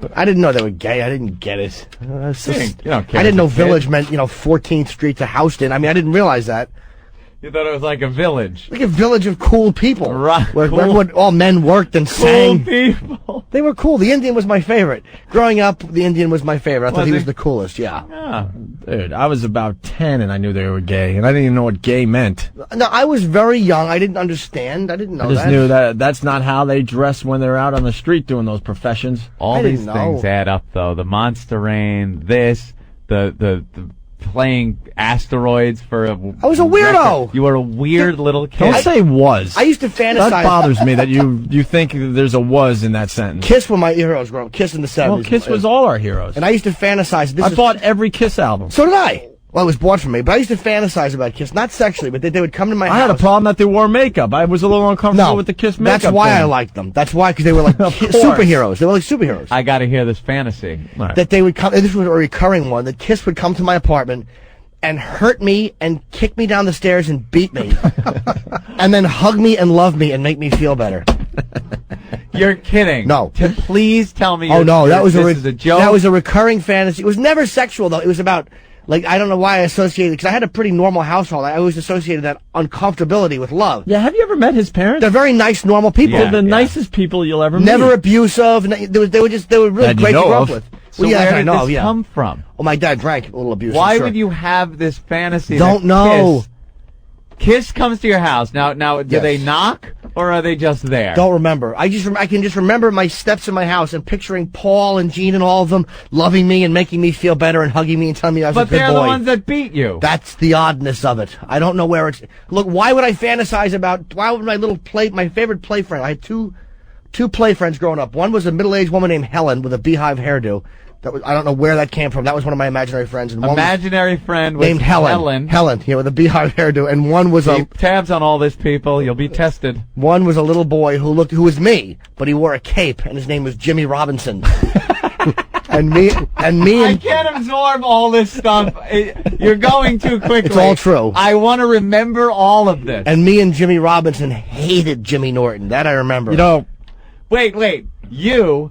But I didn't know they were gay. I didn't get it. You don't care I didn't know as a kid. village meant 14th Street to Houston. I mean, I didn't realize that. You thought it was like a village. Like a village of cool people. Right. Where Cool. everyone, all men worked and sang. Cool people. They were cool. The Indian was my favorite. Growing up, the Indian was my favorite. I thought he was the coolest, yeah. Yeah. Dude, I was about 10 and I knew they were gay, and I didn't even know what gay meant. No, I was very young. I didn't understand. I didn't know I just that. knew that that's not how they dress when they're out on the street doing those professions. All I these didn't things know. add up, though. The monster rain, this, the playing asteroids for a... I was a weirdo. You were a weird little kid. Don't say was. I used to fantasize. That bothers me that you think there's a was in that sentence. Kiss were my heroes growing up. Kiss in the 70s. Well, Kiss was all our heroes. And I used to fantasize. I bought every Kiss album. So did I. Well, it was bought for me, but I used to fantasize about Kiss. Not sexually, but they would come to my house. I had a problem that they wore makeup. I was a little uncomfortable with the Kiss makeup. That's why thing. I liked them. That's why, because they were like Of course. superheroes. They were like superheroes. I got to hear this fantasy. Right. That they would come, and this was a recurring one, that Kiss would come to my apartment and hurt me and kick me down the stairs and beat me. And then hug me and love me and make me feel better. You're kidding. No. Please tell me Oh no, that was this is a joke. That was a recurring fantasy. It was never sexual though. It was about, like, I don't know why I associated, because I had a pretty normal household. I always associated that uncomfortability with love. Yeah, have you ever met his parents? They're very nice, normal people. Yeah. They're the nicest people you'll ever meet. Never abusive. They were really That you great to know grow up of. with. So Well, yeah, where I did know, this yeah. come from? Well, my dad drank a little abusive. Why sure. would you have this fantasy? Don't that know. Kiss comes to your house. Now, do Yes. they knock or are they just there? Don't remember. I can just remember my steps in my house and picturing Paul and Gene and all of them loving me and making me feel better and hugging me and telling me I was a But good they're boy. the ones that beat you. That's the oddness of it. I don't know where it's. Look, why would I fantasize about? Why would my favorite play friend? I had two play friends growing up. One was a middle-aged woman named Helen with a beehive hairdo. I don't know where that came from. That was one of my imaginary friends. And one Imaginary friend was named Helen. Helen, yeah, with a beehive hairdo. And one was Keep tabs on all this, people. You'll be tested. one was a little boy who was me, but he wore a cape, and his name was Jimmy Robinson. and me I can't absorb all this stuff. You're going too quickly. It's all true. I want to remember all of this. and me and Jimmy Robinson hated Jimmy Norton. That I remember. You know, Wait. You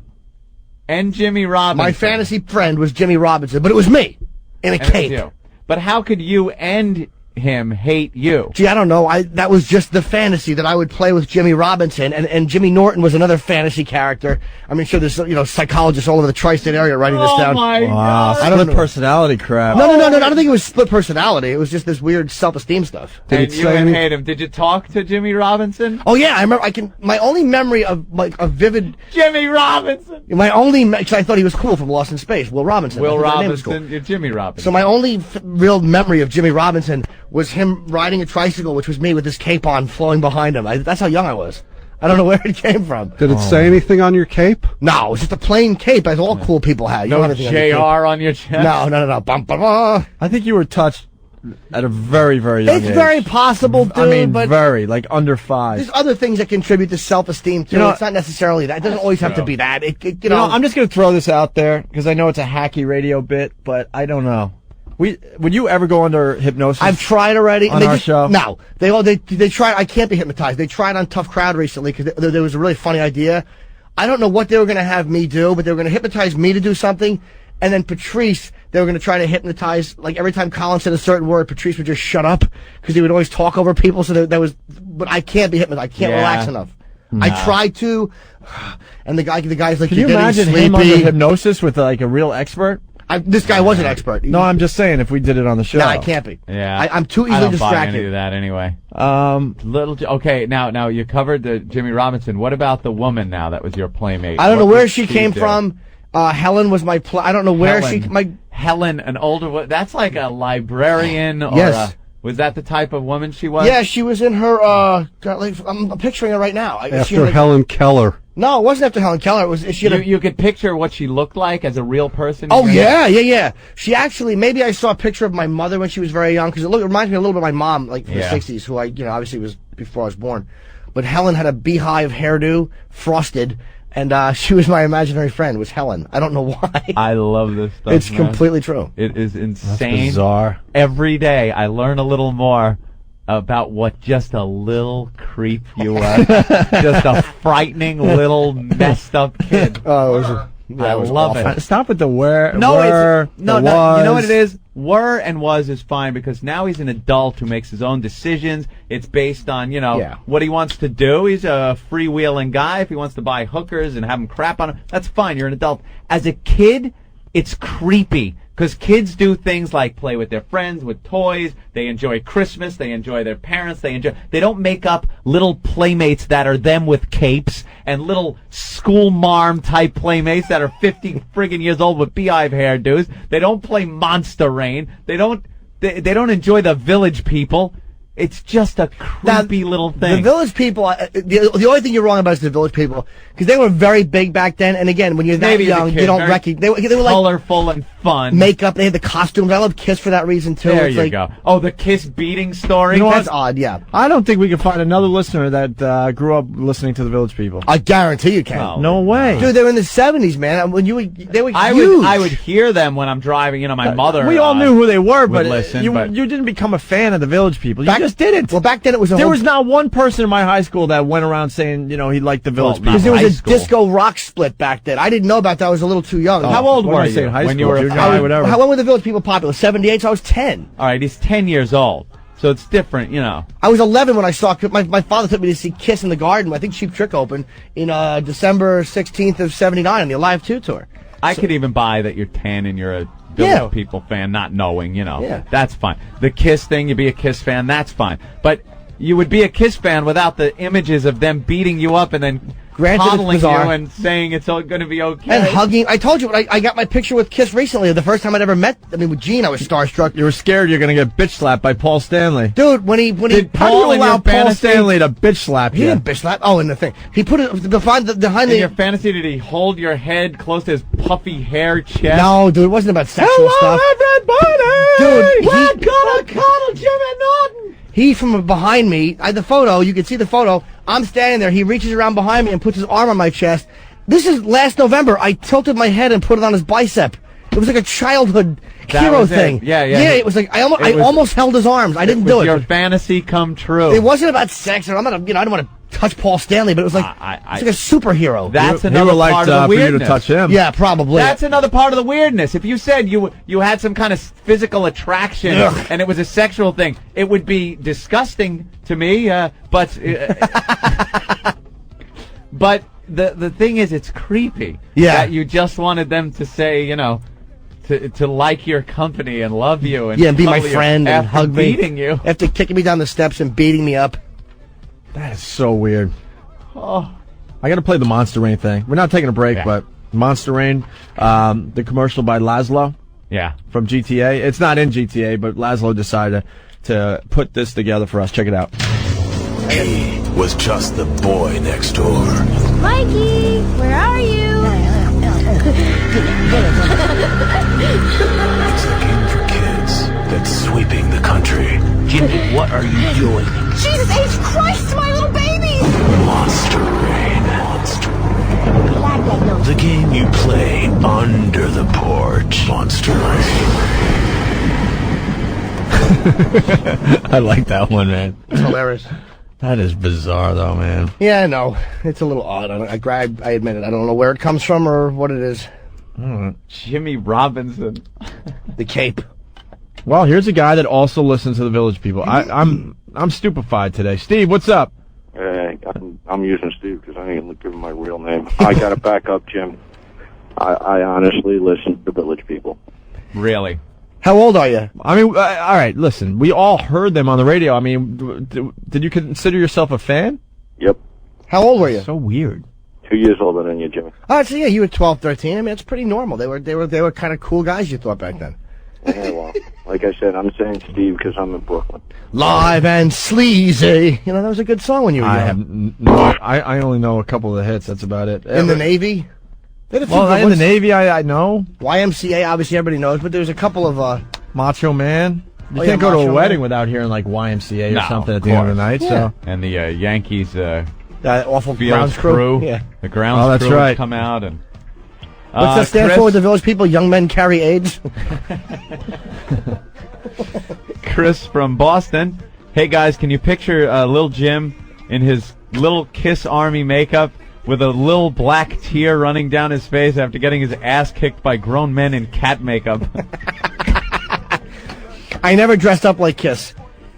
and Jimmy Robinson. my fantasy friend was Jimmy Robinson, but it was me in a And it was cape. you. But how could you and him hate you? Gee, I don't know. That was just the fantasy that I would play with Jimmy Robinson, and Jimmy Norton was another fantasy character. I mean, sure, there's psychologists all over the tri-state area writing this down. Oh my wow, God. I don't split know. personality crap. No. I don't think it was split personality. It was just this weird self-esteem stuff. Did And it you say and any- hate him. Did you talk to Jimmy Robinson? Oh yeah, I remember. My only memory of a vivid. Jimmy Robinson. Because I thought he was cool from Lost in Space. Will Robinson. Will I thought that name was cool. Robinson. You're Jimmy Robinson. So my only real memory of Jimmy Robinson was him riding a tricycle, which was me with this cape on, flowing behind him. That's how young I was. I don't know where it came from. Did it say anything on your cape? No, it was just a plain cape, as all cool people had. You no don't have anything on your JR on your chest. cape. No. Bum, bum, bum. I think you were touched at a very, very young It's age. very possible, dude. I mean, but very, like under 5. there's other things that contribute to self-esteem too. You know, it's not necessarily that. It doesn't always have to be that. You know, I'm just going to throw this out there because I know it's a hacky radio bit, but I don't know. Would you ever go under hypnosis? I've tried already. On our show? No, they tried. I can't be hypnotized. They tried on Tough Crowd recently because there was a really funny idea. I don't know what they were going to have me do, but they were going to hypnotize me to do something, and then Patrice, they were going to try to hypnotize. Like every time Colin said a certain word, Patrice would just shut up because he would always talk over people. So that was. But I can't be hypnotized. I can't relax enough. I tried to, and the guy's like, Can you "You're getting imagine sleepy." him under hypnosis with like a real expert? This guy was an expert. No, I'm just saying if we did it on the show. No, I can't be. Yeah. I'm too I easily don't buy distracted. any of that anyway. Um, Okay, now you covered the Jimmy Robinson. What about the woman now that was your playmate? I don't know What where did she came do? from. Helen was my. I don't know where Helen, an older. That's like a librarian. Or Yes. was that the type of woman she was? Yeah, she was in her. I'm picturing her right now. After Helen Keller. No, it wasn't after Helen Keller. It was. She had You could picture what she looked like as a real person. Oh yeah. She actually. Maybe I saw a picture of my mother when she was very young because it reminds me a little bit of my mom, like from the '60s, who obviously was before I was born. But Helen had a beehive hairdo, frosted. And she was my imaginary friend, was Helen. I don't know why. I love this stuff. It's man. completely true. It is insane. That's bizarre. Every day I learn a little more about what just a little creep you are. Just a frightening little messed up kid. Oh, it was I love it. Stop with the were. No, were, no. the You know what was. it is? Were and was is fine because now he's an adult who makes his own decisions. It's based on, what he wants to do. He's a freewheeling guy. If he wants to buy hookers and have them crap on him, that's fine. You're an adult. As a kid, it's creepy because kids do things like play with their friends, with toys. They enjoy Christmas. They enjoy their parents. They don't make up little playmates that are them with capes and little school marm type playmates that are 50 friggin' years old with beehive hairdos. They don't play Monster Rain. They don't enjoy the Village People. It's just a creepy little thing. The Village People, the only thing you're wrong about is the Village People, because they were very big back then, and again, when you're that Maybe as a young, kid, you don't very recognize, they were like colorful and fun. makeup, they had the costumes. I love Kiss for that reason, too. There It's you like, go. Oh, the Kiss beating story? You know That's what? odd, yeah. I don't think we can find another listener that grew up listening to the Village People. I guarantee you can. No. No way. Dude, they were in the 70s, man. When they were I huge. would hear them when I'm driving. My mother. We all knew who they were, but, listen, you but- didn't become a fan of the Village People. You Back- just didn't. Well, back then it was a There whole- was not one person in my high school that went around saying, he liked the Village People. because there was high a school. disco rock split back then. I didn't know about that. I was a little too young. How old What were did I say you in high when school? you were Junior five? high, whatever. When were the Village People popular? 78, so I was 10. All right, he's 10 years old, so it's different. I was 11 when I saw my father took me to see Kiss in the Garden. I think Cheap Trick opened in December 16th of 79 on the Alive 2 tour. I could even buy that you're 10 and you're a Yeah. Village People fan, not knowing. Yeah. That's fine. The Kiss thing, you be a Kiss fan, that's fine. But you would be a Kiss fan without the images of them beating you up and then Granted, it's coddling you bizarre. and saying it's all going to be okay. And hugging. I told you, I got my picture with Kiss recently. The first time I'd ever met, with Gene, I was starstruck. You were scared you're going to get bitch slapped by Paul Stanley. Dude, when he How do Paul you in allow your Paul fantasy- Stanley to bitch slap he you? didn't bitch slap. Oh, and the thing. He put it behind in your fantasy, did he hold your head close to his puffy hair chest? No, dude, it wasn't about sexual stuff. everybody! Dude, we're gonna cuddle Jimmy Norton! He from behind me, I had the photo, you can see the photo. I'm standing there, he reaches around behind me and puts his arm on my chest. This is last November. I tilted my head and put it on his bicep. It was like a childhood That hero was it. thing. Yeah. Yeah, it was like I was- almost held his arms. I didn't do Was it. your fantasy come true? It wasn't about sex, and I'm not, I didn't want to touch Paul Stanley, but it was like it's like a superhero. That's He another would like part of the for you weirdness. to touch him. Yeah, probably. That's another part of the weirdness. If you said you had some kind of physical attraction Ugh. and it was a sexual thing, it would be disgusting to me. But but the thing is, it's creepy. Yeah. That you just wanted them to say, to like your company and love you and yeah, and be my cuddle you friend and after hug me. beating you. After kicking me down the steps and beating me up. That is so weird. Oh. I got to play the Monster Rain thing. We're not taking a break, Yeah. but Monster Rain, the commercial by Laszlo Yeah. from GTA. It's not in GTA, but Laszlo decided to put this together for us. Check it out. He was just the boy next door. Mikey, where are you? It's the game for kids that's sweeping the country. Jimmy, what are you doing? Jesus H. Christ, my little baby! Monster Rain. The game you play under the porch. Monster Rain. I like that one, man. It's hilarious. That is bizarre, though, man. Yeah, no, it's a little odd. I admit it. I don't know where it comes from or what it is. Jimmy Robinson. The cape. Well, here's a guy that also listens to the Village People. I'm stupefied today. Steve, what's up? I'm using Steve because I ain't giving my real name. I got to back up, Jim. I honestly listen to the Village People. Really? How old are you? I mean, all right, listen. We all heard them on the radio. I mean, did you consider yourself a fan? Yep. How old were you? So weird. 2 years older than you, Jimmy. Oh, so yeah, you were 12, 13. I mean, it's pretty normal. They were kind of cool guys, you thought, back then. Yeah, well, like I said, I'm saying Steve because I'm in Brooklyn. Live and sleazy. You know, that was a good song when you were I young. have I only know a couple of the hits. That's about it. In the Navy? They had a few Well, good in the ones. Navy, I know. YMCA, obviously everybody knows, but there's a couple of, Macho Man. You Oh, can't yeah, go to Macho a wedding Man. without hearing like YMCA or No, something at of the end of the course. night. Yeah. So And the Yankees that awful field grounds crew. Yeah. The grounds Oh, that's crew would right. come out and What's that stand Chris, for with the Village People? Young men carry AIDS? Chris from Boston. Hey guys, can you picture Lil Jim in his little Kiss Army makeup with a little black tear running down his face after getting his ass kicked by grown men in cat makeup. I never dressed up like Kiss.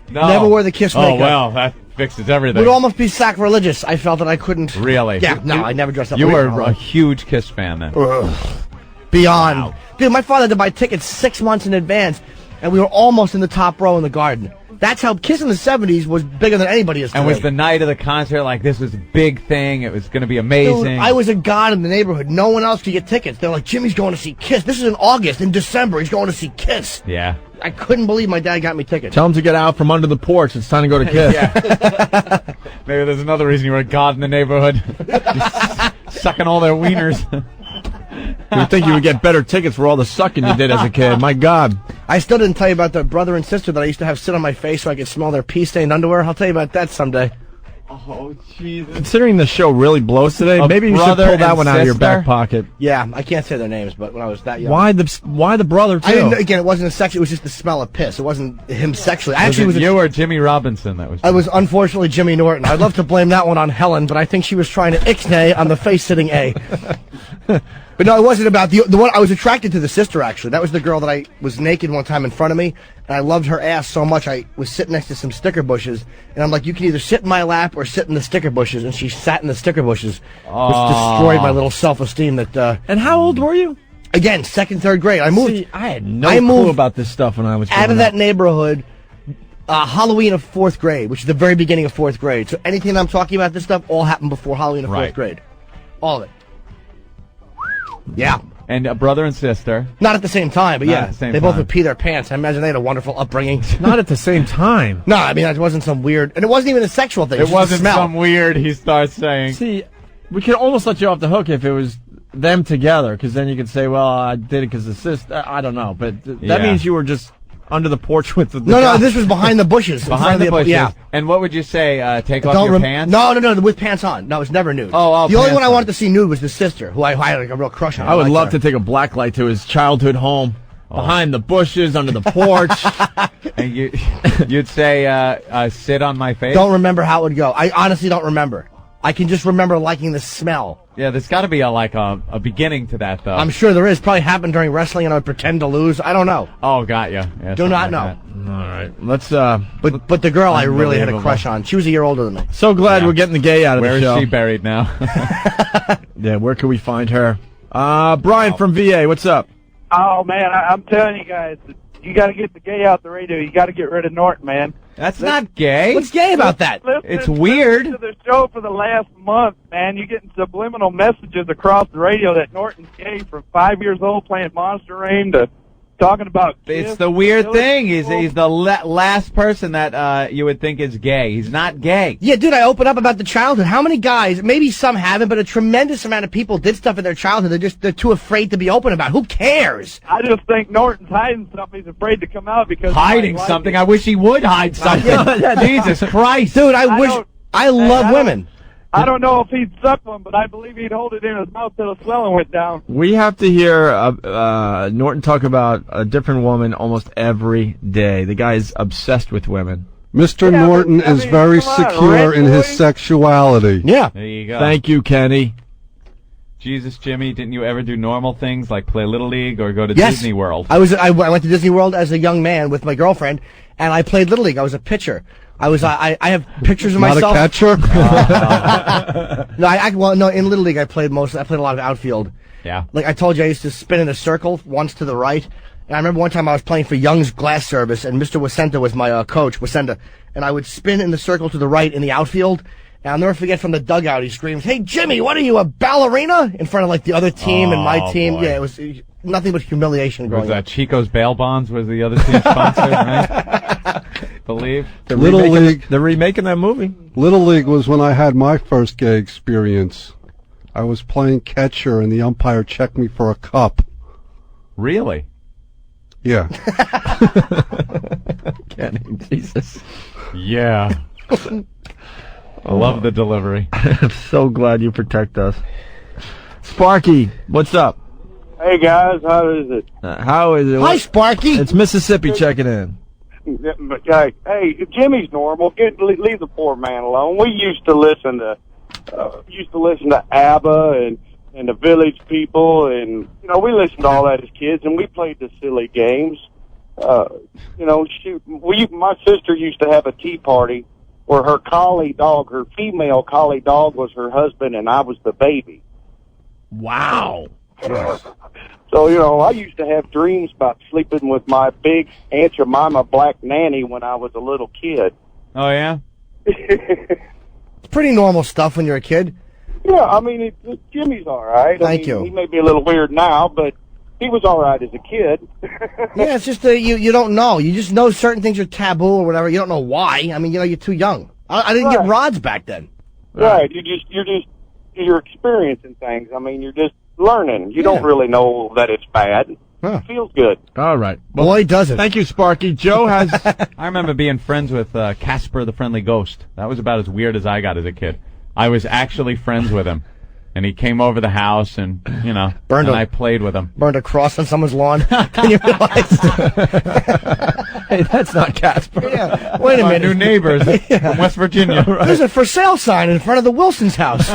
No. Never wore the Kiss makeup. Oh, well, that fixes everything. It would almost be sacrilegious. I felt that I couldn't. Really? Yeah, no, I never dressed up You like were that. a huge Kiss fan then. Beyond. Wow. Dude, my father had to buy tickets 6 months in advance, and we were almost in the top row in the Garden. That's how Kiss in the 70s was bigger than anybody is today. And was the night of the concert like this was a big thing? It was going to be amazing. Dude, I was a god in the neighborhood. No one else could get tickets. They're like, Jimmy's going to see Kiss. This is in August. In December, he's going to see Kiss. Yeah. I couldn't believe my dad got me tickets. Tell him to get out from under the porch. It's time to go to Kiss. Yeah. Maybe there's another reason you were a god in the neighborhood. Sucking all their wieners. You would think you would get better tickets for all the sucking you did as a kid. My God. I still didn't tell you about the brother and sister that I used to have sit on my face so I could smell their pea-stained underwear. I'll tell you about that someday. Oh, Jesus. Considering the show really blows today, maybe you should pull that one out of your back pocket. Yeah, I can't say their names, but when I was that young. Why the brother, too? I didn't, again, it wasn't a sex. It was just the smell of piss. It wasn't him sexually. I actually was you or Jimmy Robinson that was. I was unfortunately Jimmy Norton. I'd love to blame that one on Helen, but I think she was trying to ixnay on the face sitting A. But no, it wasn't about the one. I was attracted to the sister, actually. That was the girl that I was naked one time in front of me, and I loved her ass so much. I was sitting next to some sticker bushes, and I'm like, you can either sit in my lap or sit in the sticker bushes, and she sat in the sticker bushes, which destroyed my little self-esteem. And how old were you? Again, second, third grade. I moved. See, I had no clue about this stuff when I was out of that neighborhood. Halloween of 4th grade, which is the very beginning of 4th grade. So anything I'm talking about, this stuff, all happened before Halloween of 4th grade. All of it. Yeah. And a brother and sister. Not at the same time, but Not yeah. at the same They both time. would pee their pants. I imagine they had a wonderful upbringing. Not at the same time. No, I mean, it wasn't some weird... And it wasn't even a sexual thing. It was just wasn't the smell. some weird, he starts saying. See, we could almost let you off the hook if it was them together, because then you could say, well, I did it because the sister... I don't know, but that means you were just under the porch with the No, this was behind the bushes. Behind the bushes. Yeah. And what would you say? Take off your pants? No, with pants on. No, it's never nude. Oh, the only pants one I on. wanted to see nude was the sister, who I had like a real crush on. I would liked love her. to take a black light to his childhood home, behind the bushes, under the porch. And you'd say, sit on my face? Don't remember how it would go. I honestly don't remember. I can just remember liking the smell. Yeah, there's got to be a beginning to that, though. I'm sure there is. Probably happened during wrestling, and I would pretend to lose. I don't know. Oh, got ya. Yeah, Do not like know. All right, let's. But the girl I really had a crush on. She was a year older than me. So glad we're getting the gay out of Where the show. is she buried now? Yeah, where can we find her? Brian from VA, what's up? Oh, man, I'm telling you guys, you got to get the gay out the radio. You got to get rid of Norton, man. That's not gay. What's gay about that? It's weird. Listen to the show for the last month, man. You're getting subliminal messages across the radio that Norton's gay from 5 years old playing Monster Rain to talking about It's Kiss, the weird Billy thing. Joel. He's the last person that you would think is gay. He's not gay. Yeah, dude, I open up about the childhood. How many guys, maybe some haven't, but a tremendous amount of people did stuff in their childhood. They're too afraid to be open about. Who cares? I just think Norton's hiding something. He's afraid to come out because Hiding something? I wish he would hide something. Jesus Christ. Dude, I love women. I don't know if he'd suck one, but I believe he'd hold it in his mouth till the swelling went down. We have to hear Norton talk about a different woman almost every day. The guy is obsessed with women. Mr. Norton is very secure in his sexuality. Yeah. There you go. Thank you, Kenny. Jesus, Jimmy, didn't you ever do normal things like play Little League or go to Yes. Disney World? I went to Disney World as a young man with my girlfriend, and I played Little League. I was a pitcher. I have pictures of Not myself. a catcher? No, in Little League I played a lot of outfield. Yeah. Like I told you, I used to spin in a circle once to the right. And I remember one time I was playing for Young's Glass Service, and Mr. Wasenta was my coach, Wasenta. And I would spin in the circle to the right in the outfield. And I'll never forget from the dugout, he screams, "Hey, Jimmy, what are you, a ballerina?" In front of like the other team and my team. Boy. Yeah, it was nothing but humiliation growing Was up. Chico's Bail Bonds was the other team sponsor, right? Believe. They're remaking that movie. Little League was when I had my first gay experience. I was playing catcher, and the umpire checked me for a cup. Really? Yeah. Kenny, Jesus. Yeah. I love the delivery. I'm so glad you protect us. Sparky, what's up? Hey, guys, how is it? How is it? Hi, Sparky. It's Mississippi checking in. Hey, Jimmy's normal. Leave the poor man alone. We used to listen to used to listen to ABBA and the Village People, and we listened to all that as kids, and we played the silly games. My sister used to have a tea party where her collie dog, her female collie dog, was her husband, and I was the baby. Wow. So, I used to have dreams about sleeping with my big Aunt Jemima black nanny when I was a little kid. Oh, yeah? It's pretty normal stuff when you're a kid. Yeah, I mean, Jimmy's all right. Thank you. He may be a little weird now, but he was all right as a kid. Yeah, it's just that you don't know. You just know certain things are taboo or whatever. You don't know why. I mean, you're too young. I didn't get rods back then. Right. You're experiencing things. I mean, you're just learning. You don't really know that it's bad. Huh. It feels good. All right. Well, boy, does it. Thank you, Sparky. Joe has... I remember being friends with Casper the Friendly Ghost. That was about as weird as I got as a kid. I was actually friends with him. And he came over the house and, I played with him. Burned a cross on someone's lawn. Can you realize? Hey, that's not Casper. Yeah. Wait a minute. New neighbors from West Virginia. Right. There's a for sale sign in front of the Wilson's house.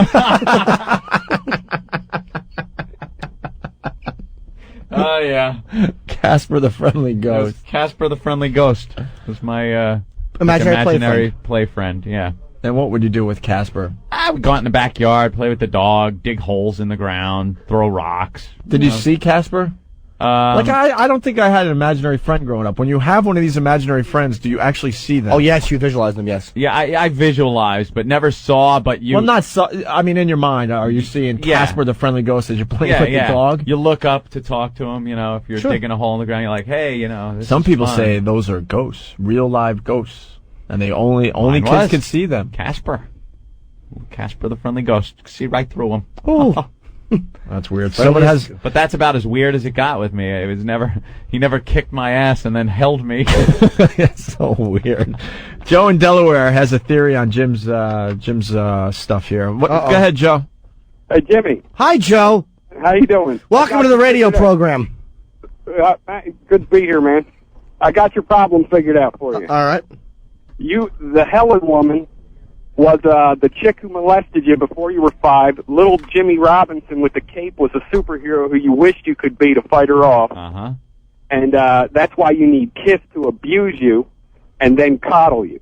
Oh, yeah. Casper the Friendly Ghost. Casper the Friendly Ghost was my imaginary play friend, yeah. And what would you do with Casper? I would go out in the backyard, play with the dog, dig holes in the ground, throw rocks. Did you see Casper? I don't think I had an imaginary friend growing up. When you have one of these imaginary friends, do you actually see them? Oh, yes, you visualize them, yes. Yeah, I visualized, but never saw, but you... Well, not saw... I mean, in your mind, are you seeing Casper the Friendly Ghost as you're playing with the dog? You look up to talk to him, if you're digging a hole in the ground, you're like, hey, this Some people fun. say those are ghosts, real live ghosts, and they only kids can see them. Casper the Friendly Ghost. See right through him. Oh. That's weird. But that's about as weird as it got with me. It was he never kicked my ass and then held me. It's so weird. Joe in Delaware has a theory on Jim's stuff here. Go ahead, Joe. Hey, Jimmy. Hi, Joe. How you doing? Welcome to the radio program. Good to be here, man. I got your problem figured out for you. All right. The Helen woman was the chick who molested you before you were 5. Little Jimmy Robinson with the cape was a superhero who you wished you could be to fight her off. Uh-huh. And that's why you need Kiss to abuse you and then coddle you.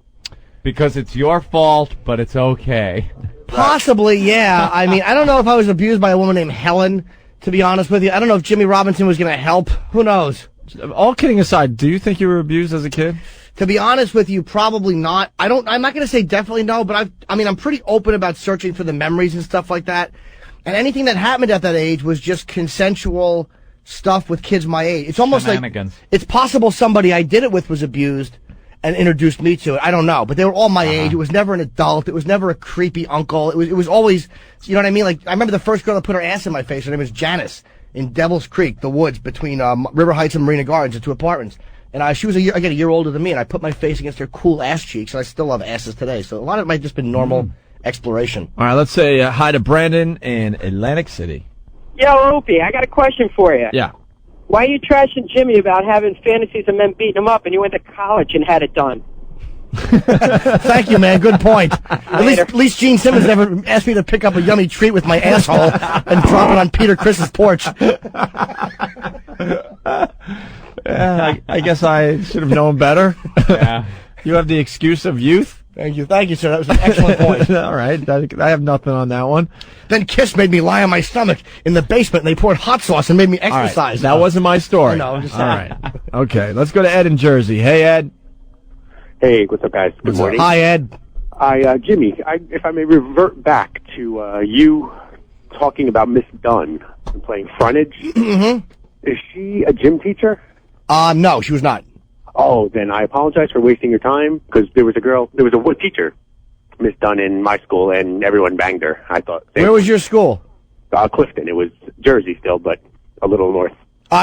Because it's your fault, but it's okay. Possibly, yeah. I mean, I don't know if I was abused by a woman named Helen, to be honest with you. I don't know if Jimmy Robinson was going to help. Who knows? All kidding aside, do you think you were abused as a kid? To be honest with you, probably not. I'm not going to say definitely no, but I'm pretty open about searching for the memories and stuff like that. And anything that happened at that age was just consensual stuff with kids my age. It's almost like it's possible somebody I did it with was abused and introduced me to it. I don't know, but they were all my age. It was never an adult. It was never a creepy uncle. It was always, you know what I mean? Like, I remember the first girl that put her ass in my face. Her name was Janice in Devil's Creek, the woods between River Heights and Marina Gardens, the 2 apartments. And she was a year older than me, and I put my face against her cool ass cheeks, and I still love asses today. So a lot of it might have just been normal exploration. All right, let's say hi to Brandon in Atlantic City. Yo, Opie, I got a question for you. Yeah. Why are you trashing Jimmy about having fantasies of men beating him up, and you went to college and had it done? Thank you, man. Good point. At least Gene Simmons never asked me to pick up a yummy treat with my asshole and drop it on Peter Chris's porch. I guess I should have known better. Yeah. You have the excuse of youth. Thank you, sir. That was an excellent point. All right, I have nothing on that one. Then Kiss made me lie on my stomach in the basement, and they poured hot sauce and made me exercise. Right, that wasn't my story. No, I'm just all right. Okay, let's go to Ed in Jersey. Hey, Ed. Hey, what's up, guys? Good morning. Hi, Ed. Jimmy, if I may revert back to you talking about Miss Dunn and playing frontage. Mm-hmm. Is she a gym teacher? No, she was not. Oh, then I apologize for wasting your time, because there was a wood teacher, Miss Dunn, in my school, and everyone banged her. I thought. Where was your school? Clifton. It was Jersey still, but a little north.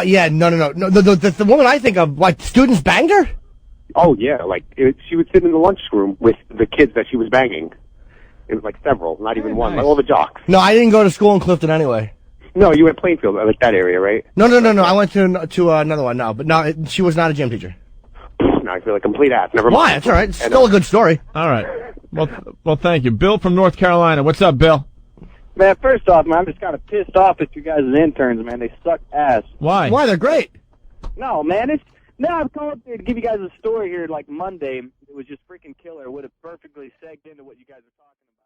Yeah, no. The woman I think of, like, students banged her? Oh, yeah, she would sit in the lunchroom with the kids that she was banging. It was like several, not even one, like all the jocks. No, I didn't go to school in Clifton anyway. No, you went Plainfield, like that area, right? No. I went to another one, no. But no, she was not a gym teacher. No, I feel like a complete ass. Never mind. Why? That's all right. It's still a good story. All right. Well, thank you. Bill from North Carolina. What's up, Bill? Man, first off, man, I'm just kind of pissed off at you guys as interns, man. They suck ass. Why? Why? They're great. No, man, I've called here to give you guys a story here like Monday. It was just freaking killer. It would have perfectly segged into what you guys are talking about.